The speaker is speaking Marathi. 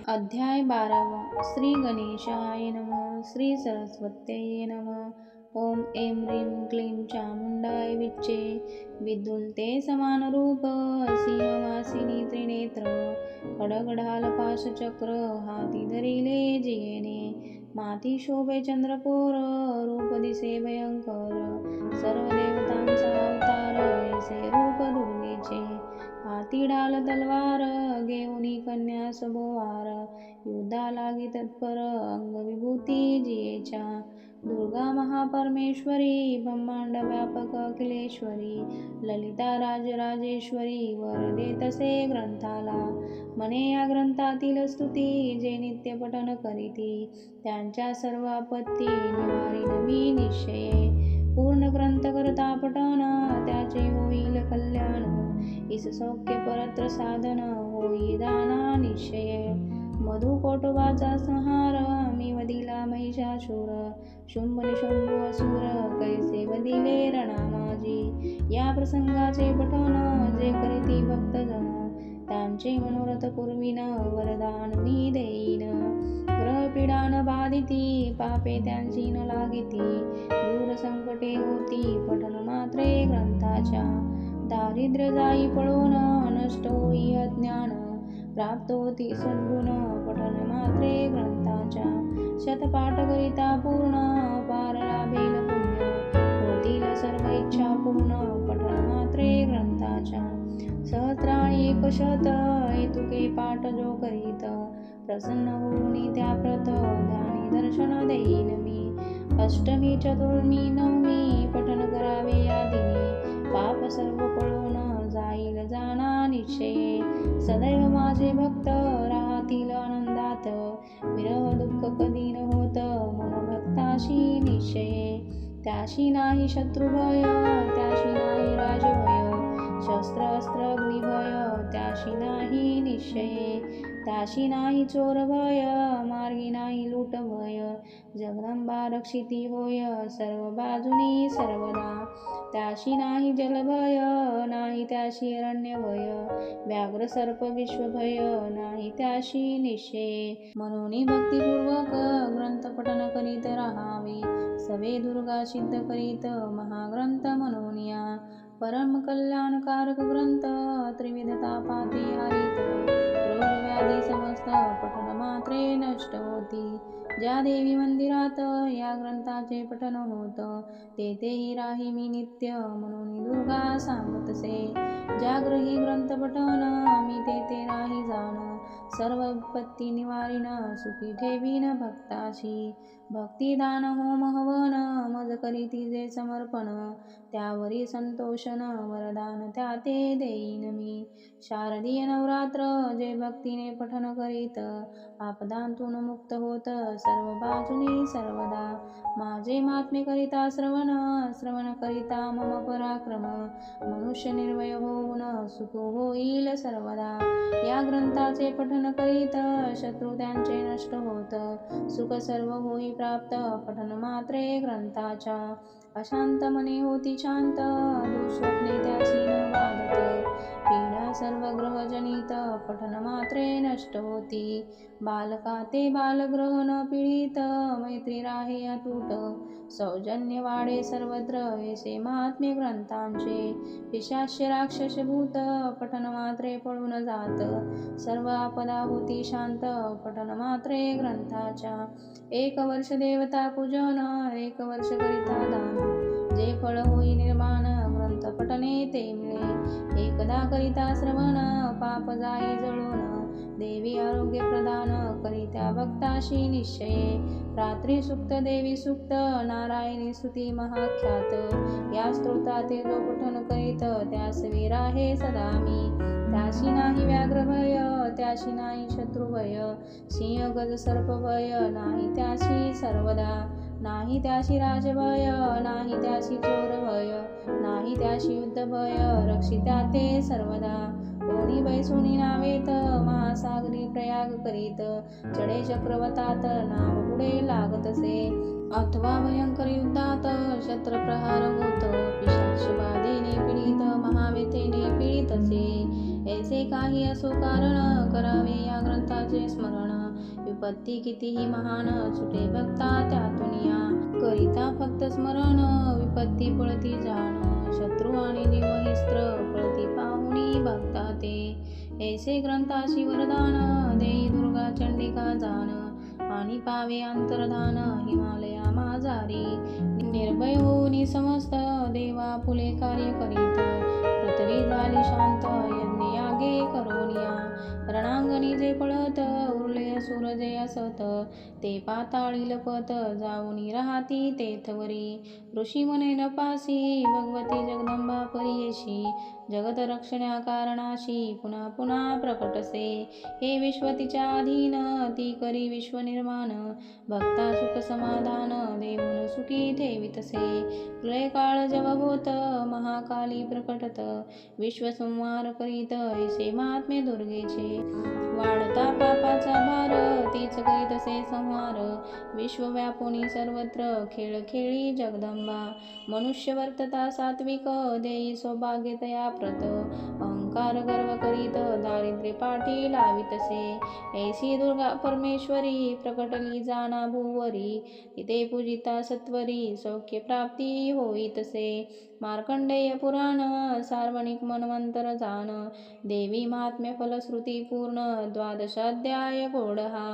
अध्याय 12 श्री गणेशाय नमः. श्री सरस्वत्यै नमः. ओम ऐं ह्रीं क्लीं चामुंडाय विच्चे विद्युल्ते समानरूप सिंहवासिनी त्रिनेत्र खडगढाल पाशचक्र हाती धरिले जियेने माती शोभे चंद्रकोर रूप दिसे भयंकर सर्व देवतांचा अवतार ऐसे रूप दुर्गेचे हाती ढाल तलवार घेऊनी कन्या सभोवार युद्धा लागी तत्पर अंग विभूती जियेच्या दुर्गा महापरमेश्वरी ब्रह्मांड व्यापक अखिलेश्वरी ललिता राजराजेश्वरी वर देतसे ग्रंथाला मने या ग्रंथातील स्तुती जे नित्य पठन करीती त्यांच्या सर्व आपत्ती निवारीन मी निश्चये पूर्ण ग्रंथ करता पठन त्याचे होईल कल्याण इस सौख्य परत्र साधन होई दाना निश्चय मधुकोटवाचा संहार मी वदिला महिषासुर शुंभ निशंभू असुर कैसे वदिले रणा या प्रसंगाचे पठन जे करीती भक्तजन त्यांचे मनोरथ पूर्वीन वरदान मी देईन ग्रहपीडा न बाधिती पापे त्यांची न लागिती दूर संकटे होती पठन मात्रे ग्रंथाच्या दारिद्र्य जाई पळून नष्ट होई अज्ञान प्राप्त होती सद्गुण पठन मात्रे ग्रंथाच्या शतपाठ करिता पूर्ण पार लाभेल पुण्य होतील सर्व इच्छा पूर्ण पठन मात्रे ग्रंथाच्या सहस्राणी एक शत हेतुके पाठ जो करीत प्रसन्न होऊनी त्या प्रत ध्यानी दर्शन देईन मी अष्टमी चतुर्मी नवमी पठन करावे या दिनी पाप सर्व पळून जाईल जाना निश्चये सदैव माझे भक्त राहतील आनंदात विरह दुःख कधी न होत मम भक्ताशी निश्चये त्याशी नाही शत्रुभय त्याशी नाही राजभय शस्त्र अस्त्र अग्निभय त्याशी नाही निश्चये त्याशी नाही चोर भय मार्गी नाही लूट भय जगदंबा रक्षिती होय सर्व बाजूनी सर्वदा त्याशी नाही जलभय नाही त्याशी अरण्य भय व्याघ्र सर्प विश्वभय नाही त्याशी निश्चये म्हणून भक्तिपूर्वक ग्रंथ पठन करीत राहावे सवे दुर्गा सिद्ध करीत महाग्रंथ म्हणून या परम कल्याणकारक ग्रंथ त्रिविध तापाते हरित रोग व्याधी समस्त पठन मात्रे नष्ट होती ज्या देवी मंदिरात या ग्रंथाचे पठन होत तेथेही राही मी नित्य म्हणून दुर्गा सांगतसे ज्याग्रही ग्रंथ पठन मी तेथे राही जाण सर्व विपत्ती निवारीन सुखी ठेवीन भक्ताशी भक्तिदान होम हवन मज करीती जे समर्पण त्यावरी संतोषन वरदान त्या ते देईन मी शारदीय नवरात्र जे भक्तीने पठन करीत आपदांतून मुक्त होत सर्व बाजूनी सर्वदा माझे महात्म्य करिता श्रवण करिता मम पराक्रम मनुष्य निर्भय होऊन सुख होईल सर्वदा या ग्रंथाचे पठन करीत शत्रू त्यांचे नष्ट होत सुख सर्व होई प्राप्त पठन मात्रे ग्रंथाच्या अशांत मने होती शांत दुःस्वप्ने त्याची न बाधत पीडा सर्व ग्रहजनित पठन मात्रे नष्ट होती बालका ते बालग्रह न पीडित मैत्री राहे अतूट सौजन्य वाढे सर्वत्र ऐसे महात्म्य ग्रंथांचे पिशाच्य राक्षस भूत पठन मात्रे पळून जात सर्व आपदा होती शांत पठन मात्रे ग्रंथाच्या एक वर्ष देवता पूजन एक वर्ष करिता दान जे फळ होई निर्माण ग्रंथ पठने ते मिळे एकदा करिता श्रवण पाप जाई जळून देवी आरोग्य प्रदान करित्या भक्ताशी निश्चये रात्री सुक्त देवी सुक्त नारायणी स्तुती महाख्यात या स्तोत्राते जो पठन करीत त्यास वीर आहे सदा मी त्याशी नाही व्याघ्र भय त्याशी नाही शत्रुभय सिंह गज सर्प भय नाही त्याशी सर्वदा नाही त्याशी राजभय नाही त्याशी चोर भय नाही त्याशी युद्ध भय रक्षिता ते सर्वदा कोणी बैसुनी नावेत महासागरी प्रयाग करीत चढे चक्रवतात नाव पुढे लागतसे अथवा भयंकर युद्धात शस्त्र प्रहार होत पिशाच बाधेने पीडित महाव्यथेने पीडितसे ऐसे काही असो कारण करावे या ग्रंथाचे स्मरण विपत्ती कितीही महान सुटे भक्ता त्यातून या करिता फक्त स्मरण विपत्ती पळती जाण शत्रू आणि जीव हिस्त्र पळती पाहुणी भक्ता ते ऐसे ग्रंथाशी वरदान देई दुर्गा चंडिका जाण आणि पावे अंतर्धान हिमालया माझारी निर्भय होऊन समस्त देवा फुले कार्य करीत पृथ्वी झाली शांत यज्ञ यागे करोनिया रणांगणी जे पळत उरले असुर जे असत ते पाताळी लपत जाऊन राहती तेथवरी ऋषी म्हणे नपासी भगवती जगदंबा परियेशी जगत रक्षण्या कारणाशी पुन्हा पुन्हा प्रकटसे हे विश्व तिच्या अधीन ती करी विश्व निर्माण भक्ता सुख समाधान देऊन सुखी ठेवितसे प्रलय काळ जेव्हा होत महाकाली प्रकटत विश्व संहार करीत ऐसे महात्मे दुर्गेचे वाढता पापाचा भार तीच करीतसे संहार विश्व व्यापुनी सर्वत्र खेळ खेळी जगदंबा मनुष्य वर्तता सात्विक देई सौभाग्य तया प्रत अहंकार गर्व करीत दारिद्र्य पाठी लावितसे ऐसी दुर्गा परमेश्वरी प्रकटली जाना भुवरी तिथे पूजिता सत्वरी सौख्य प्राप्ती होईतसे मार्कंडेय पुराण सार्वणिक मन्वंतर जाण देवी महात्म्य फलश्रुती पूर्ण द्वादशाध्याय गोडहा